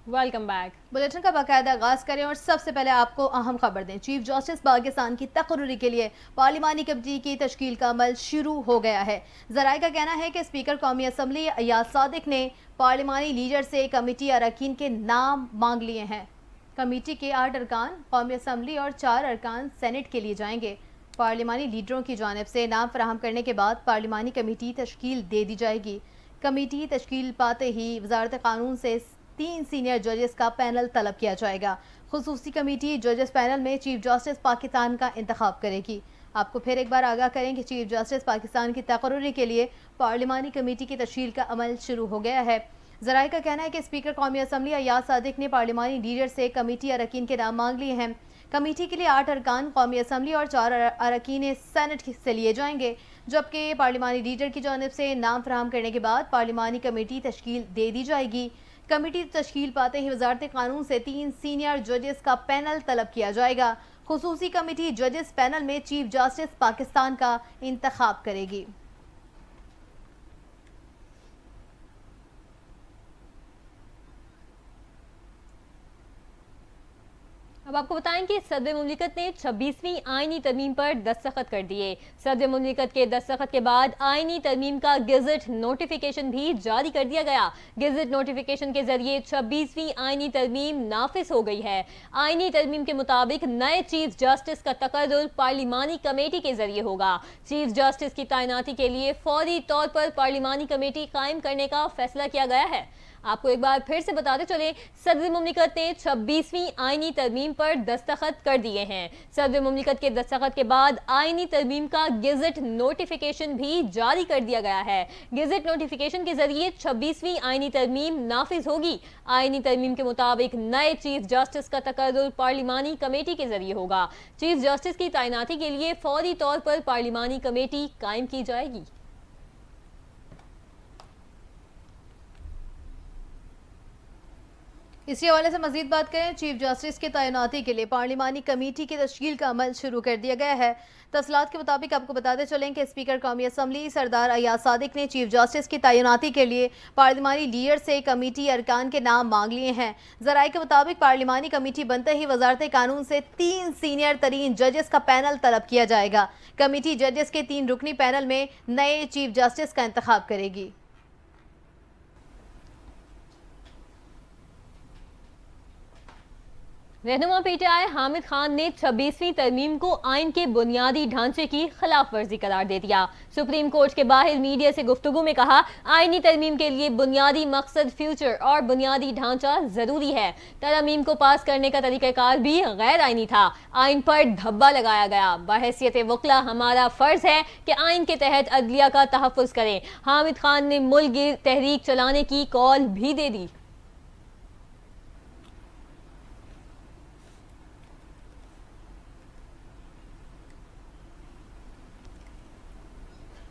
Welcome back. Bulletin का बाकायदा आगाज करें और सबसे पहले आपको अहम खबर दें। चीफ जस्टिस पाकिस्तान की तकर्री के लिए पार्लिमानी कमेटी की तश्कील का अमल शुरू हो गया है। ज़राए का कहना है कि स्पीकर कौमी असम्बली अयाज सादिक ने पार्लिमानी लीडर से कमेटी अरकान के नाम मांग लिए हैं। कमेटी के 8 अरकान कौमी असम्बली और 4 अरकान सेनेट के लिए जाएंगे। पार्लिमानी लीडरों की जानिब से नाम फराहम करने के बाद पार्लिमानी कमेटी तश्कील दे दी जाएगी। कमेटी तश्कील पाते ही वजारत कानून से 3 सीनियर जजेस का पैनल तलब किया जाएगा। खुसूसी कमेटी जजेस पैनल में चीफ जस्टिस पाकिस्तान का इंतखाब करेगी। आपको फिर एक बार आगाह करें कि चीफ जस्टिस पाकिस्तान की तकर्री के लिए पार्लिमानी कमेटी की तश्कील का अमल शुरू हो गया है। ज़राए का कहना है कि स्पीकर कौमी असम्बली अयाज सादिक ने पार्लिमानी लीडर से कमेटी अरकान के नाम मांग लिए हैं। कमेटी के लिए 8 अरकान कौमी असम्बली और 4 अरकान सेनेट से लिए जाएंगे, जबकि पार्लिमानी लीडर की जानिब से नाम फराहम करने के बाद पार्लिमानी कमेटी तश्कील दे दी जाएगी। कमेटी तश्कील पाते ही वजारत कानून से 3 सीनियर जजेस का पैनल तलब किया जाएगा। खुसूसी कमेटी जजेस पैनल में चीफ जस्टिस पाकिस्तान का इंतखाब करेगी। अब आपको बताएं कि सदर मुमलिकत ने 26वीं आईनी तरमीम पर दस्तखत कर दिए। सदर मुमलिकत के दस्तखत के बाद आईनी तरमीम का गेजेट नोटिफिकेशन भी जारी कर दिया गया। गेजेट नोटिफिकेशन के जरिए 26वीं आईनी तरमीम नाफिज हो गई है। आईनी तरमीम के मुताबिक नए चीफ जस्टिस का तकर्रुर पार्लिमानी कमेटी के जरिए होगा। चीफ जस्टिस की तैनाती के लिए फौरी तौर पर पार्लिमानी कमेटी कायम करने का फैसला किया गया है। आपको एक बार फिर से बताते चले, सदर मुमलिकत ने 26वीं आईनी तरमीम पर दस्तखत कर दिए हैं। सदर मुमलिकत के दस्तखत के बाद आईनी तरमीम का गेजेट नोटिफिकेशन भी जारी कर दिया गया है। गेजेट नोटिफिकेशन के जरिए 26वीं आईनी तरमीम नाफिज होगी। आईनी तरमीम के मुताबिक नए चीफ जस्टिस का तकर्रुर पार्लिमानी कमेटी के जरिए होगा। चीफ जस्टिस की तैनाती के लिए फौरी तौर पर पार्लिमानी कमेटी कायम की जाएगी। इसी हवाले से मजीद बात करें, चीफ जस्टिस की तैनाती के लिए पार्लिमानी कमेटी की तश्कील का अमल शुरू कर दिया गया है। तफसीलात के मुताबिक आपको बताते चलें कि स्पीकर कौमी असम्बली सरदार अयाज सादिक ने चीफ जस्टिस की तैनाती के लिए पार्लिमानी लीडर से कमेटी अरकान के नाम मांग लिए हैं। ज़राए के मुताबिक पार्लिमानी कमेटी बनते ही वजारत कानून से 3 सीनियर तरीन जजेस का पैनल तलब किया जाएगा। कमेटी जजेस के 3 रुकनी पैनल में नए चीफ जस्टिस का इंतखाब करेगी। रहनुमा पीटीआई हामिद खान ने 26वीं तरमीम को आइन के बुनियादी ढांचे की खिलाफ वर्जी करार दे दिया। सुप्रीम कोर्ट के बाहर मीडिया से गुफ्तगू में कहा, आइनी तरमीम के लिए बुनियादी मकसद फ्यूचर और बुनियादी ढांचा जरूरी है। तरमीम को पास करने का तरीक़ाकार भी गैर आइनी था। आइन पर धब्बा लगाया गया। बहैसियत वकला हमारा फर्ज है कि आइन के तहत अदलिया का तहफ़्फ़ुज़ करें। हामिद खान ने मुल्क गिर तहरीक चलाने की कॉल भी दे दी।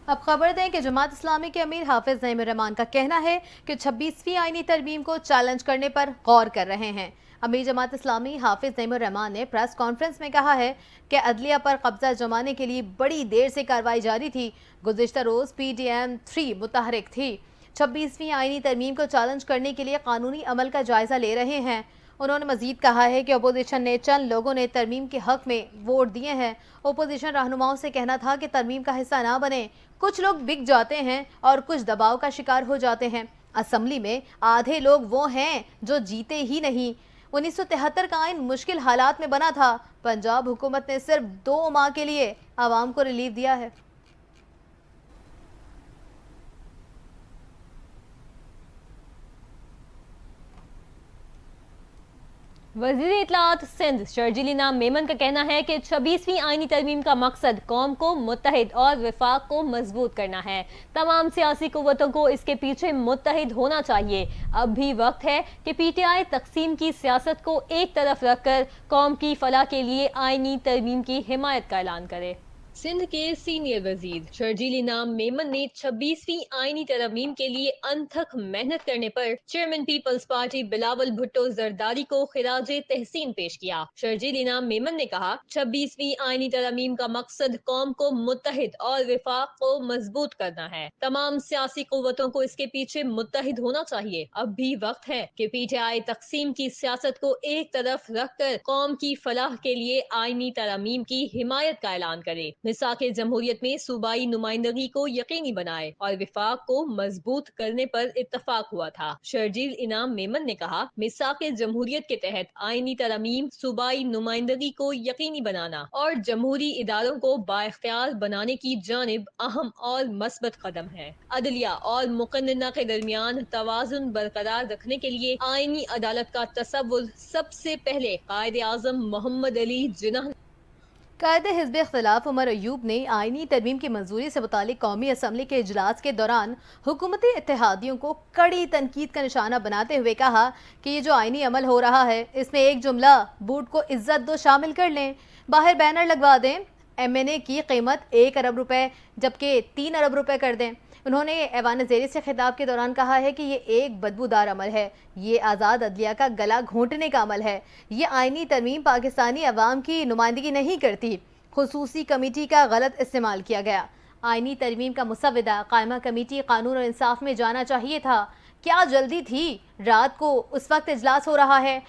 अब खबर दें कि जमात इस्लामी के अमीर हाफिज नईम रहमान का कहना है कि 26वीं आईनी तरमीम को चैलेंज करने पर गौर कर रहे हैं। अमीर जमात इस्लामी हाफिज नईम रहमान ने प्रेस कॉन्फ्रेंस में कहा है कि अदलिया पर कब्जा जमाने के लिए बड़ी देर से कार्रवाई जारी थी। गुज़िश्ता रोज़ PDM 3 मुतहरिक थी। 26वीं आईनी तरमीम को चैलेंज करने के लिए कानूनी अमल का जायजा ले रहे हैं। उन्होंने मजीद कहा है कि अपोजिशन ने चंद लोगों ने तरमीम के हक में वोट दिए हैं। अपोजिशन रहनुमाओं से कहना था कि तरमीम का हिस्सा ना बने। कुछ लोग बिक जाते हैं और कुछ दबाव का शिकार हो जाते हैं। असम्बली में आधे लोग वो हैं जो जीते ही नहीं। 1973 का आइन मुश्किल हालात में बना था। पंजाब हुकूमत ने सिर्फ 2 माह के लिए आवाम को रिलीफ दिया है। वज़ीर इत्तलाआत सिंध शर्जील इनाम मेमन का कहना है कि 26वीं आईनी तरमीम का मकसद कौम को मुत्तहिद और विफाक को मजबूत करना है। तमाम सियासी कुव्वतों को इसके पीछे मुत्तहिद होना चाहिए। अब भी वक्त है कि PTI तकसीम की सियासत को एक तरफ रखकर कौम की फलाह के लिए आईनी तरमीम की हिमायत का ऐलान करे। सिंध के सीनियर वजीर शर्जील इनाम मेमन ने 26वीं आईनी तरमीम के लिए अनथक मेहनत करने पर chairman peoples party Bilawal Bhutto Zardari को खिराजे तहसीन पेश किया। शर्जील इनाम मेमन ने कहा, 26वीं आईनी तरमीम का मकसद कौम को मुत्तहिद और विफाक को मजबूत करना है। तमाम सियासी कुव्वतों को इसके पीछे मुत्तहिद होना चाहिए। अब भी वक्त है कि पीटीआई तकसीम की सियासत को एक तरफ रख कर कौम की फलाह के लिए आईनी तरमीम की हिमायत का ऐलान करे, मिसाक जमहूरियत में सूबाई नुमाइंदगी को यकीनी बनाए और विफाक को मजबूत करने पर इत्तफाक हुआ था। शर्जील इनाम मेमन ने कहा, मिसाक जमहूरियत के तहत आईनी तरमीम सूबाई नुमाइंदगी को यकीनी बनाना और जमहूरी इदारों को बाइख्तियार बनाने की जानिब अहम और मस्बत कदम है। अदलिया और मुकन्नना के दरमियान तवाजुन बरकरार रखने के लिए आईनी अदालत का तसव्वुर सबसे पहले कायद आजम मोहम्मद अली जिन्ना कायदे हिज़्ब इख्तिलाफ उमर अयूब ने आईनी तरमीम की मंजूरी से मुतालिक कौमी असम्बली के इजलास के दौरान हुकूमती इत्तेहादियों को कड़ी तनकीद का निशाना बनाते हुए कहा कि ये जो आईनी अमल हो रहा है इसमें एक जुमला बूट को इज्जत दो शामिल कर लें, बाहर बैनर लगवा दें, एमएनए की कीमत 1 अरब रुपए जबकि 3 अरब रुपए कर दें। उन्होंने ऐवान ज़ेरी से खिताब के दौरान कहा है कि ये एक बदबूदार अमल है, ये आज़ाद अदलिया का गला घोंटने का अमल है। ये आईनी तरमीम पाकिस्तानी अवाम की नुमाइंदगी नहीं करती। खुसूसी कमेटी का गलत इस्तेमाल किया गया। आईनी तरमीम का मुसव्विदा कायमा कमेटी कानून और इंसाफ में जाना चाहिए था। क्या जल्दी थी? रात को उस वक्त इजलास हो रहा है।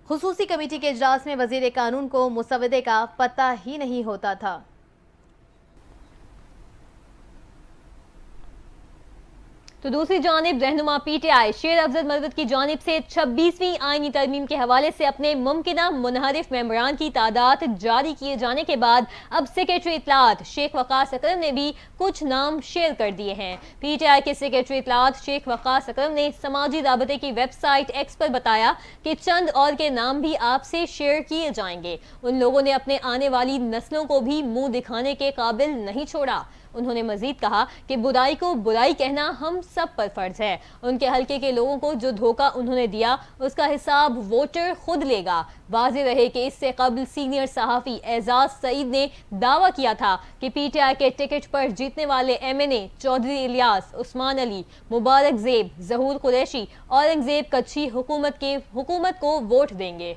खुसूसी कमेटी के इजलास में वजीर कानून को मुसव्विदे का पता ही नहीं होता था। तो दूसरी जानिब रहनुमा पीटीआई शेर अफजल मरवत की जानिब से 26वीं आईनी तरमीम के हवाले से अपने मुमकिना मुनहरिफ मेंबरान की तादाद जारी किए जाने के बाद अब सेक्रेटरी इत्तलात शेख वकास अकरम ने भी कुछ नाम शेयर कर दिए हैं। पीटीआई के सेक्रेटरी इत्तलात शेख वकास अकरम ने समाजी राबते की वेबसाइट एक्स पर बताया कि चंद और के नाम भी आपसे शेयर किए जाएंगे। उन लोगों ने अपने आने वाली नस्लों को भी मुंह दिखाने के काबिल नहीं छोड़ा। उन्होंने मजीद कहा कि बुराई को बुराई कहना हम सब पर फर्ज है। उनके हल्के के लोगों को जो धोखा उन्होंने दिया उसका हिसाब वोटर खुद लेगा। वाज़ेह रहे कि इससे कबल सीनियर सहाफ़ी एजाज सईद ने दावा किया था कि पीटीआई के टिकट पर जीतने वाले एमएनए चौधरी इलियास, उस्मान अली, मुबारक ज़ेब, ज़हूर कुरैशी, औरंगज़ेब कच्छी हुकूमत को वोट देंगे।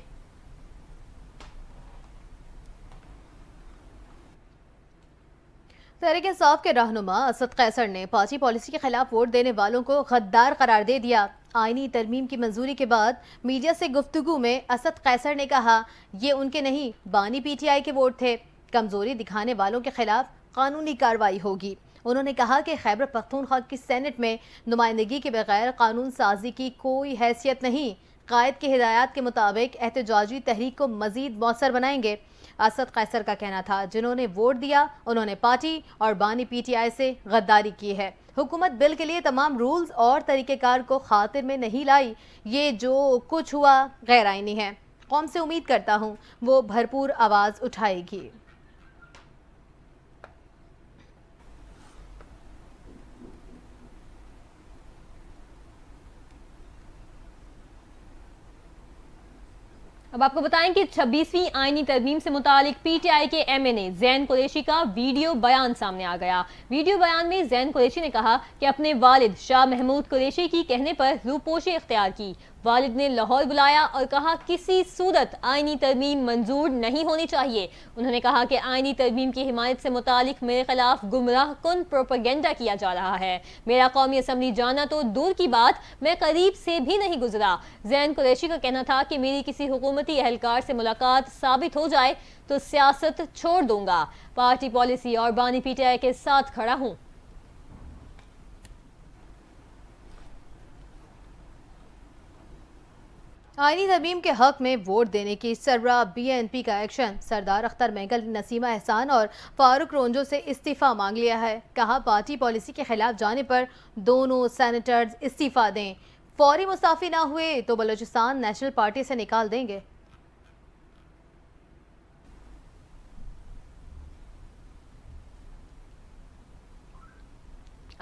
तहरीक इंसाफ के रहनुमा असद कैसर ने पार्टी पॉलिसी के खिलाफ वोट देने वालों को गद्दार करार दे दिया। आईनी तरमीम की मंजूरी के बाद मीडिया से गुफ्तगू में असद कैसर ने कहा, ये उनके नहीं बानी पीटीआई के वोट थे। कमजोरी दिखाने वालों के खिलाफ कानूनी कार्रवाई होगी। उन्होंने कहा कि खैबर पख्तूनख्वा की सेनेट में नुमाइंदगी के बगैर कानून साजी की कोई हैसियत नहीं। कायद की हिदायत के मुताबिक एहतजाजी तहरीक को मजीद मौसर बनाएंगे। असद कैसर का कहना था, जिन्होंने वोट दिया उन्होंने पार्टी और बानी पीटीआई से गद्दारी की है। हुकूमत बिल के लिए तमाम रूल्स और तरीक़ेकार को खातिर में नहीं लाई। ये जो कुछ हुआ गैर आईनी है। कौम से उम्मीद करता हूँ वो भरपूर आवाज़ उठाएगी। अब आपको बताएं कि 26वीं आईनी तरमीम से मुतालिक पीटीआई के एमएनए जैन कुरैशी का वीडियो बयान सामने आ गया। वीडियो बयान में जैन कुरैशी ने कहा कि अपने वालिद शाह महमूद कुरैशी की कहने पर रूपोशी इख्तियार की। वालिद ने लाहौर बुलाया और कहा किसी सूरत आईनी तरमीम मंजूर नहीं होनी चाहिए। उन्होंने कहा कि आईनी तरमीम की हिमायत से मुतालिक मेरे खिलाफ गुमराह कुन प्रोपेगेंडा किया जा रहा है। मेरा कौमी असम्बली जाना तो दूर की बात, मैं करीब से भी नहीं गुजरा। जैन कुरैशी का कहना था कि मेरी किसी हुकूमती एहलकार से मुलाकात साबित हो जाए तो सियासत छोड़ दूंगा। पार्टी पॉलिसी और बानी पीटीआई के साथ खड़ा हूँ। आईनी तरमीम के हक में वोट देने की सरबराह बीएनपी का एक्शन। सरदार अख्तर महंगल ने नसीमा एहसान और फारूक रोंजो से इस्तीफा मांग लिया है। कहा पार्टी पॉलिसी के खिलाफ जाने पर दोनों सेनेटर्स इस्तीफा दें। फौरी मुस्ताफी ना हुए तो बलूचिस्तान नेशनल पार्टी से निकाल देंगे।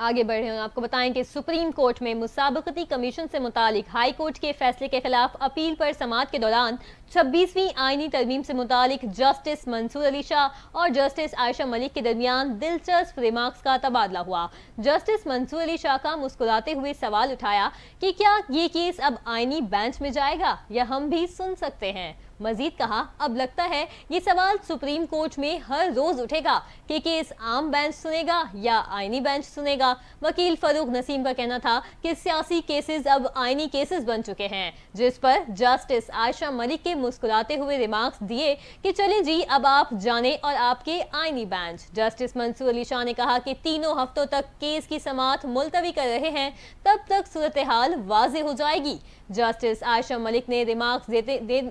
आगे बढ़े हैं, आपको बताएं कि सुप्रीम कोर्ट में मुसाबकती कमीशन से मुतालिक हाई कोर्ट के फैसले के खिलाफ अपील पर समाअत के दौरान 26वीं आईनी तरमीम से मुतालिक जस्टिस मंसूर अली शाह और जस्टिस आयशा मलिक के दरमियान दिलचस्प रिमार्क्स का तबादला हुआ। जस्टिस मंसूर अली शाह का मुस्कुराते हुए सवाल उठाया कि क्या ये केस अब आईनी बेंच में जाएगा या हम भी सुन सकते हैं। मजीद कहा, अब लगता है ये सवाल सुप्रीम कोर्ट में हर रोज उठेगा कि केस आम बेंच सुनेगा या आईनी बेंच सुनेगा। वकील फरूक नसीम का कहना था कि सियासी केसेस अब आईनी केसेस बन चुके हैं, जिस पर जस्टिस आयशा मलिक के मुस्कुराते हुए रिमार्क्स दिए कि चलें जी, अब आप जाने और आपके आईनी बेंच। जस्टिस मंसूर अली शाह ने कहा कि 3 हफ्तों तक केस की समाअत मुलतवी कर रहे हैं, तब तक सूरत हाल वाज़ेह हो जाएगी। जस्टिस आयशा मलिक ने रिमार्क्स देते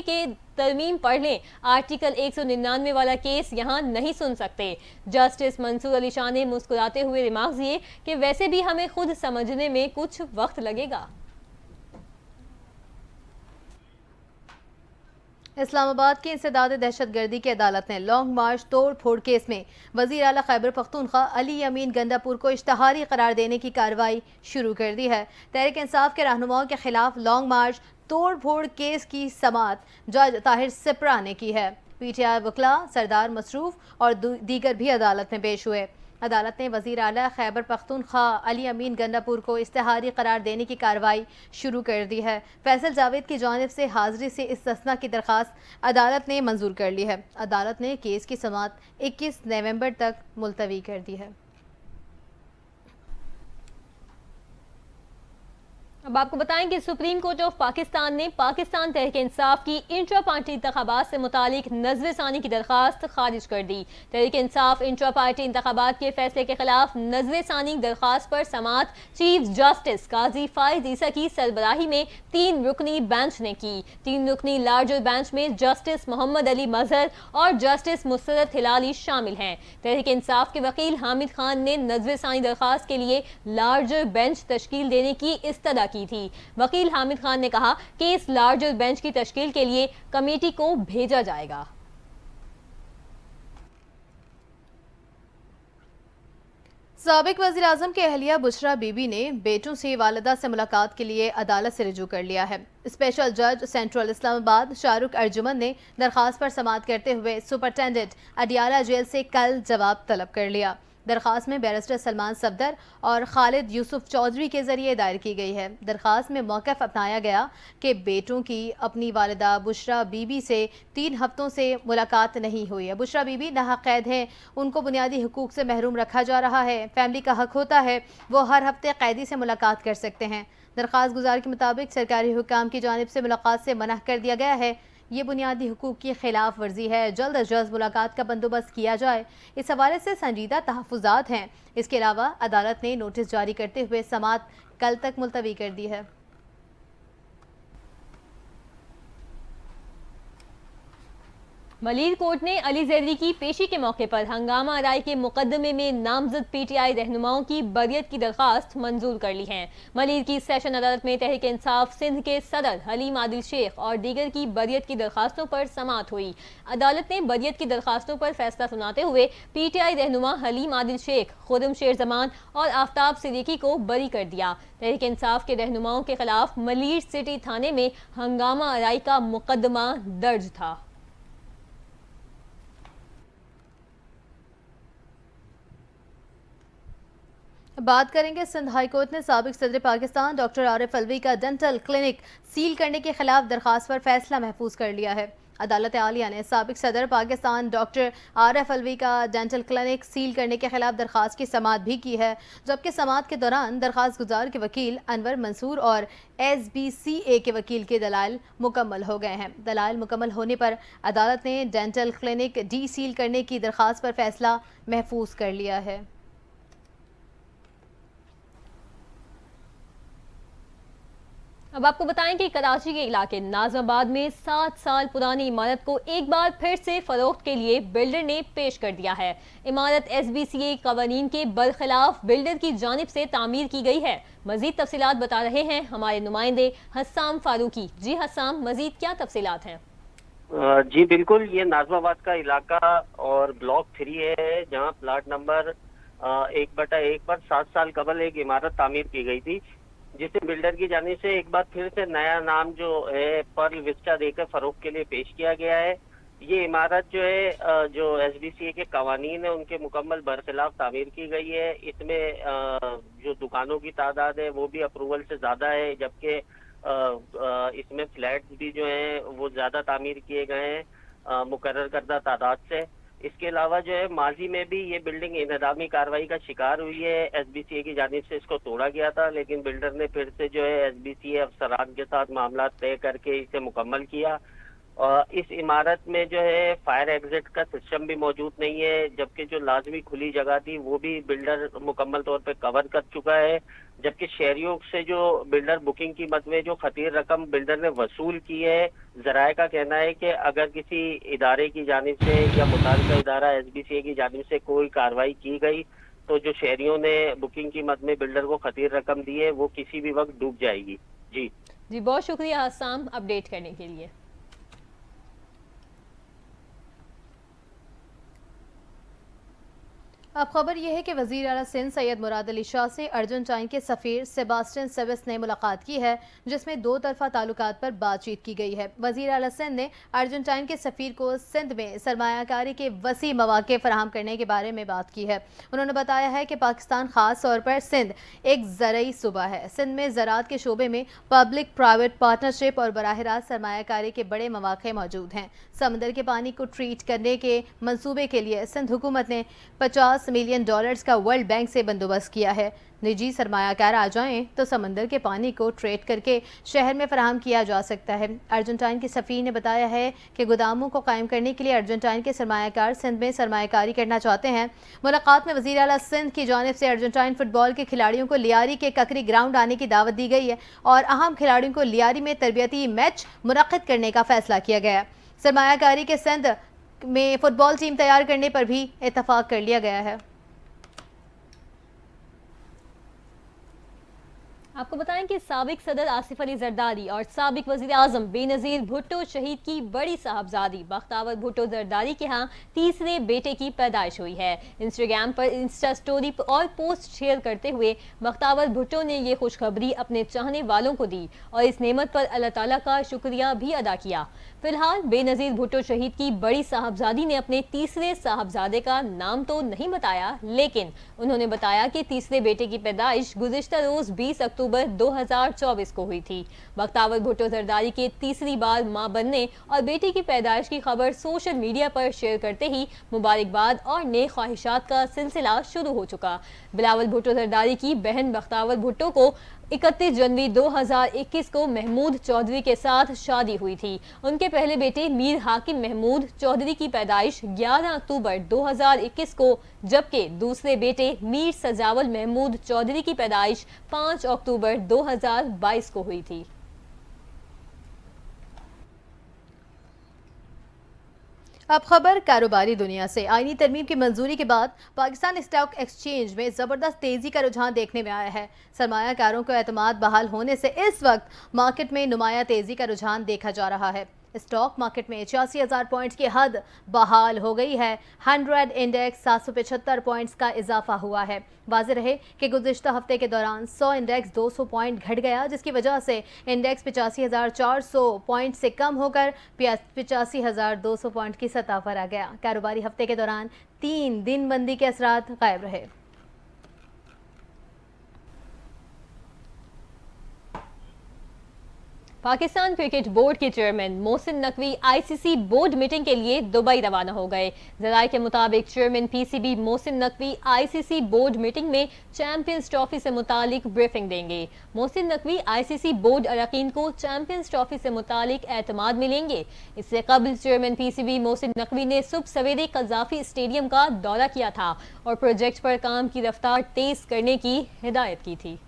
के तरमीम पढ़ लें, आर्टिकल 199 वाला केस यहाँ नहीं सुन सकते। जस्टिस मंसूर अली शाह ने मुस्कुराते हुए रिमार्क्स दिए कि वैसे भी हमें खुद समझने में कुछ वक्त लगेगा। इस्लामाबाद की इंसदाद दहशतगर्दी की अदालत ने लॉन्ग मार्च तोड़ फोड़ केस में वज़ीर आला खैबर पख्तूनख्वा अली अमीन गंडापुर को इश्तहारी करार देने की कार्रवाई शुरू कर दी है। तहरीक इंसाफ के रहनुमाओं के खिलाफ लॉन्ग मार्च तोड़ फोड़ केस की समाअत जज ताहिर सिपरा ने की है। PTI वकला सरदार मसरूफ और दीगर भी अदालत में पेश हुए। अदालत ने वज़ीर आला खैबर पख्तूनख्वा अली अमीन गंडापुर को इश्तहारी करार देने की कार्रवाई शुरू कर दी है। फैसल जावेद की जानिब से हाजिरी से इस्तिस्ना की दरख्वास्त अदालत ने मंजूर कर ली है। अदालत ने केस की समाअत 21 नवंबर तक मुलतवी कर दी है। अब आपको बताएं कि सुप्रीम कोर्ट ऑफ पाकिस्तान ने पाकिस्तान तहरीक इंसाफ की इंट्रा पार्टी इंतखाबात से मुतालिक नज़्र सानी की दरख्वास्त खारिज कर दी। तहरीक इंसाफ इंट्रा पार्टी इंतखाबात के फैसले के खिलाफ नज़्र सानी दरख्वास्त पर समाअत चीफ जस्टिस काजी फाइज ईसा की सरबराही में 3 रुकनी बेंच ने की। 3 रुकनी लार्जर बेंच में जस्टिस मोहम्मद अली मजहर और जस्टिस मुसरत हिलाली शामिल हैं। तहरीक इंसाफ के वकील हामिद खान ने नज़्र सानी दरख्वास्त के लिए लार्जर बेंच तश्कील देने की इस्तदा की थी। वकील हामिद खान ने कहा कि इस लार्जर बेंच की तश्कील के लिए कमेटी को भेजा जाएगा। साबिक वज़ीर आज़म के अहलिया बुशरा बीबी ने बेटों से वालिदा से मुलाकात के लिए अदालत से रुजू कर लिया है। स्पेशल जज सेंट्रल इस्लामाबाद शाहरुख अर्जुमन ने दरख्वास्त पर समाअत करते हुए सुपरिटेंडेंट अडियाला जेल से कल जवाब तलब कर लिया। दरख्वास्त में बैरिस्टर सलमान सफदर और खालिद यूसुफ चौधरी के जरिए दायर की गई है। दरख्वास्त में मौक़िफ़ अपनाया गया कि बेटों की अपनी वालिदा बुशरा बीबी से 3 हफ्तों से मुलाकात नहीं हुई है। बुशरा बीबी नाहक कैद हैं, उनको बुनियादी हुकूक से महरूम रखा जा रहा है। फैमिली का हक होता है वो हर हफ्ते कैदी से मुलाकात कर सकते हैं। दरख्वास्त गुजार के मुताबिक सरकारी हुकाम की जानिब से मुलाकात से मना कर दिया गया है। ये बुनियादी हुकूक की खिलाफ वर्जी है। जल्द अज जल्द मुलाकात का बंदोबस्त किया जाए, इस हवाले से संजीदा तहफ़्फ़ुज़ात हैं। इसके अलावा अदालत ने नोटिस जारी करते हुए समाअत कल तक मुलतवी कर दी है। मलीर कोर्ट ने अली जैदी की पेशी के मौके पर हंगामा आराई के मुकदमे में नामजद PTI रहनुमाओं की बरियत की दरख्वास्त मंजूर कर ली है। मलीर की सेशन अदालत में तहरीक इंसाफ सिंध के सदर हलीम आदिल शेख और दीगर की बरियत की दरख्वास्तों पर समाअत हुई। अदालत ने बरियत की दरख्वास्तों पर फैसला सुनाते हुए PTI रहनुमा हलीम आदिल शेख, खुर्रम शेर जमान और आफ्ताब सिद्दीकी को बरी कर दिया। तहरीक इंसाफ के रहनुमाओं के खिलाफ मलीर सिटी थाने में हंगामा आराई का मुकदमा दर्ज था। बात करेंगे सिंध हाई कोर्ट ने साबिक सदर पाकिस्तान डॉक्टर आरिफ अलवी का डेंटल क्लिनिक सील करने के खिलाफ दरख्वास्त पर फैसला महफूज कर लिया है। अदालत आलिया ने साबिक सदर पाकिस्तान डॉक्टर आरिफ अलवी का डेंटल क्लिनिक सील करने के खिलाफ दरख्वास्त की समाअत भी की है, जबकि समाअत के दौरान दरख्वास्त गुजार के वकील अनवर मंसूर और SBCA के वकील के दलाइल मुकम्मल हो गए हैं। दलाइल मुकम्मल होने पर अदालत ने डेंटल क्लिनिक डी सील करने की दरख्वास्त पर फैसला महफूज कर लिया है। अब आपको बताएं कि कराची के इलाके नाज़माबाद में 7 साल पुरानी इमारत को एक बार फिर से फरोख्त के लिए बिल्डर ने पेश कर दिया है। इमारत SBCA कवानीन के बरखिलाफ बिल्डर की जानिब से तामीर की गई है। मजीद तफसीलात बता रहे हैं हमारे नुमाइंदे हस्साम फारूकी। जी हस्साम, मजीद क्या तफसीलात हैं? जी बिल्कुल, ये नाज़माबाद का इलाका और ब्लॉक 3 है, जहाँ प्लाट नंबर 1/1 पर 7 साल कबल एक इमारत तामीर की गई थी, जिसे बिल्डर की जानिब से एक बार फिर से नया नाम जो है पर्ल विस्टा देकर फरोख्त के लिए पेश किया गया है। ये इमारत जो है जो एसबीसीए के कवानीन है उनके मुकम्मल बरखिलाफ तामीर की गई है। इसमें जो दुकानों की तादाद है वो भी अप्रूवल से ज़्यादा है, जबकि इसमें फ्लैट्स भी जो हैं वो ज़्यादा तामीर किए गए हैं मुकर्रर करदा तादाद से। इसके अलावा जो है माजी में भी ये बिल्डिंग इंहदामी कार्रवाई का शिकार हुई है। एसबीसीए की जानिब से इसको तोड़ा गया था, लेकिन बिल्डर ने फिर से जो है एसबीसीए अफसरान के साथ मामला तय करके इसे मुकम्मल किया। इस इमारत में जो है फायर एग्जिट का सिस्टम भी मौजूद नहीं है, जबकि जो लाजमी खुली जगह थी वो भी बिल्डर मुकम्मल तौर पे कवर कर चुका है। जबकि शहरियों से जो बिल्डर बुकिंग कीमत में जो खतीर रकम बिल्डर ने वसूल की है, ज़राए का कहना है कि अगर किसी इदारे की जानिब से या मुताल्लिका इदारा एसबीसीए की जानिब से कोई कार्रवाई की गई तो जो शहरियों ने बुकिंग कीमत में बिल्डर को खतीर रकम दी है वो किसी भी वक्त डूब जाएगी। जी बहुत शुक्रिया आसाम अपडेट करने के लिए। अब खबर यह है कि वज़ीर आला सिंध सैयद मुराद अली शाह से अर्जेंटाइन के सफ़ीर सेबास्टियन सेविस ने मुलाकात की है, जिसमें दो तरफ़ा ताल्लुकात पर बातचीत की गई है। वज़ीर आला सिंध ने अर्जेंटाइन के सफ़ीर को सिंध में सरमायाकारी के वसी मौक़े फराहम करने के बारे में बात की है। उन्होंने बताया है कि पाकिस्तान ख़ास तौर पर सिंध एक ज़रई सूबा है। सिंध में ज़राअत के शोबे में पब्लिक प्राइवेट पार्टनरशिप और बराह रास्त सरमायाकारी के बड़े मौक़े मौजूद हैं। समंदर के पानी को ट्रीट करने के मंसूबे के लिए सिंध हुकूमत ने $50 मिलियन का वर्ल्ड बैंक से बंदोबस्त किया है। निजी सरमायाकार आ जाएं तो समंदर के पानी को ट्रेड करके शहर में फराहम किया जा सकता है। अर्जेंटाइन के सफ़ीर ने बताया है कि गोदामों को कायम करने के लिए अर्जेंटाइन के सरमायाकार सिंध में सरमायाकारी करना चाहते हैं। मुलाकात में वज़ीर आला सिंध की जानिब से अर्जेंटाइन फुटबॉल के खिलाड़ियों को लियारी के ककरी ग्राउंड आने की दावत दी गई है और अहम खिलाड़ियों को लियारी में तरबियती मैच मुनक्किद करने का फैसला किया गया है। सरमायाकारी के सिंध में फुटबॉल टीम तैयार करने पर भी इत्तफाक कर लिया गया है। आपको बताएं कि साबिक सदर आसिफ अली जरदारी और साबिक वज़ीर आज़म बेनज़ीर भुट्टो शहीद की बड़ी साहबजादी बख्तावर भुट्टो जरदारी के यहाँ तीसरे बेटे की पैदाइश हुई है। इंस्टाग्राम पर इंस्टा स्टोरी और पोस्ट शेयर करते हुए बख्तावर भुट्टो ने ये खुशखबरी अपने चाहने वालों को दी और इस नेमत पर अल्लाह ताला का शुक्रिया भी अदा किया। फिलहाल बेनज़ीर भुट्टो शहीद की बड़ी साहबजादी ने अपने तीसरे साहबजादे का नाम तो नहीं बताया, लेकिन उन्होंने बताया कि तीसरे बेटे की पैदाइश गुज़िश्ता रोज 20 अक्टूबर 2024 को हुई थी। बख्तावर भुट्टो जरदारी के तीसरी बार मां बनने और बेटी की पैदाइश की खबर सोशल मीडिया पर शेयर करते ही मुबारकबाद और नेक ख्वाहिशात का सिलसिला शुरू हो चुका। बिलावल भुट्टो जरदारी की बहन बख्तावर भुट्टो को 31 जनवरी 2021 को महमूद चौधरी के साथ शादी हुई थी। उनके पहले बेटे मीर हाकिम महमूद चौधरी की पैदाइश 11 अक्टूबर 2021 को, जबकि दूसरे बेटे मीर सजावल महमूद चौधरी की पैदाइश 5 अक्टूबर 2022 को हुई थी। अब खबर कारोबारी दुनिया से। आईनी तरमीम की मंजूरी के बाद पाकिस्तान स्टॉक एक्सचेंज में ज़बरदस्त तेज़ी का रुझान देखने में आया है। सरमायाकारों को एतमाद बहाल होने से इस वक्त मार्केट में नुमाया तेज़ी का रुझान देखा जा रहा है। स्टॉक मार्केट में 86,000 पॉइंट्स की हद बहाल हो गई है। 100 इंडेक्स 775 पॉइंट्स का इजाफा हुआ है। वाज़ेह रहे कि गुज़िश्ता हफ्ते के दौरान 100 इंडेक्स 200 पॉइंट घट गया, जिसकी वजह से इंडेक्स 85,400 पॉइंट से कम होकर 85,200 पॉइंट की सतह पर आ गया। कारोबारी हफ्ते के दौरान 3 दिन बंदी के असरात गायब रहे। पाकिस्तान क्रिकेट बोर्ड के chairman Mohsin Naqvi ICC board meeting के लिए दुबई रवाना हो गए। ज़राए के मुताबिक chairman PCB Mohsin Naqvi ICC board meeting में चैंपियंस ट्रॉफी से मुतालिक ब्रीफिंग देंगे। मोहसिन नकवी आईसीसी बोर्ड अरकान को चैंपियंस ट्रॉफी से मुतालिक एतमाद मिलेंगे। इससे कबल चेयरमैन पीसीबी मोहसिन नकवी ने सुबह सवेरे कज़ाफी स्टेडियम का दौरा किया था और प्रोजेक्ट पर काम की रफ्तार तेज करने की हिदायत की थी।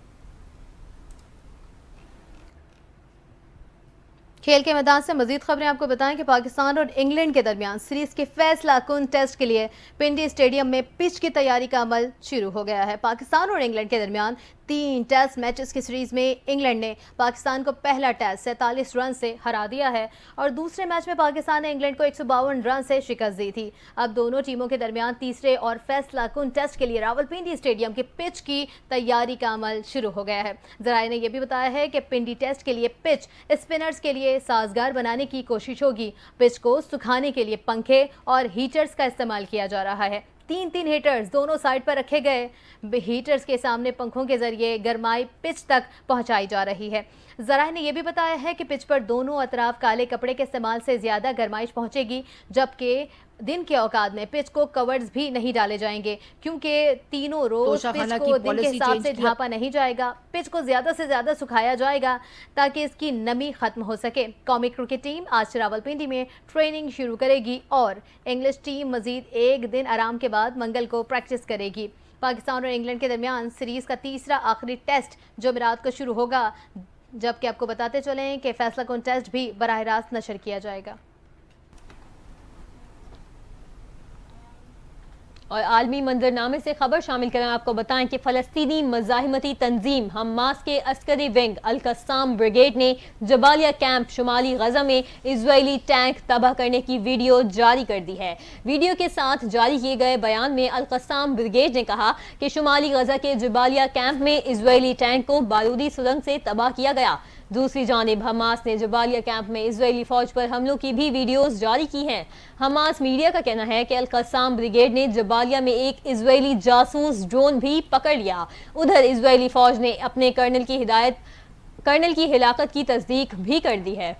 खेल के मैदान से मजीद खबरें आपको बताएं कि पाकिस्तान और इंग्लैंड के दरमियान सीरीज के फैसला कुन टेस्ट के लिए पिंडी स्टेडियम में पिच की तैयारी का अमल शुरू हो गया है। पाकिस्तान और इंग्लैंड के दरमियान 3 टेस्ट मैचेस की सीरीज में इंग्लैंड ने पाकिस्तान को पहला टेस्ट 47 रन से हरा दिया है और दूसरे मैच में पाकिस्तान ने इंग्लैंड को 152 रन से शिकस्त दी थी। अब दोनों टीमों के दरमियान तीसरे और फैसला कुन टेस्ट के लिए रावलपिंडी स्टेडियम के पिच की तैयारी का अमल शुरू हो गया है। जराये ने यह भी बताया है कि पिंडी टेस्ट के लिए पिच स्पिनर्स के लिए साजगार बनाने की कोशिश होगी। पिच को सुखाने के लिए पंखे और हीटर्स का इस्तेमाल किया जा रहा है। 3 हीटर्स दोनों साइड पर रखे गए। हीटर्स के सामने पंखों के जरिए गर्माई पिच तक पहुंचाई जा रही है। जराये ने यह भी बताया है कि पिच पर दोनों अतराफ काले कपड़े के इस्तेमाल से ज्यादा गर्माइश पहुंचेगी, जबकि दिन के औकात में पिच को कवर्स भी नहीं डाले जाएंगे क्योंकि तीनों रोज पिच को दिन के हिसाब से ढांपा नहीं जाएगा। पिच को ज्यादा से ज्यादा सुखाया जाएगा ताकि इसकी नमी खत्म हो सके। कौमी क्रिकेट टीम आज रावलपिंडी में ट्रेनिंग शुरू करेगी और इंग्लिश टीम मजीद एक दिन आराम के बाद मंगल को प्रैक्टिस करेगी। पाकिस्तान और इंग्लैंड के दरमियान सीरीज का तीसरा आखिरी टेस्ट जुमेरात को शुरू होगा, जबकि आपको बताते चलें कि फैसला कुन टेस्ट भी बराह रास्त नशर किया जाएगा। और आलमी मंजरनामे से खबर शामिल करें, आपको बताएं कि फ़लस्तीनी मज़ाहिमती तंजीम हमास के अस्करी विंग अल-कस्साम ब्रिगेड ने जबालिया कैंप शुमाली गजा में इजरायली टैंक तबाह करने की वीडियो जारी कर दी है। वीडियो के साथ जारी किए गए बयान में अल-कस्साम ब्रिगेड ने कहा कि शुमाली गजा के जबालिया कैंप में इजरायली टैंक को बारूदी सुरंग से तबाह किया गया। दूसरी जानिब हमास ने जबालिया कैंप में इजरायली फौज पर हमलों की भी वीडियोस जारी की हैं। हमास मीडिया का कहना है कि अल-कस्साम ब्रिगेड ने जबालिया में एक इजरायली जासूस ड्रोन भी पकड़ लिया। उधर इजरायली फौज ने अपने कर्नल की हिलाकत की तस्दीक भी कर दी है।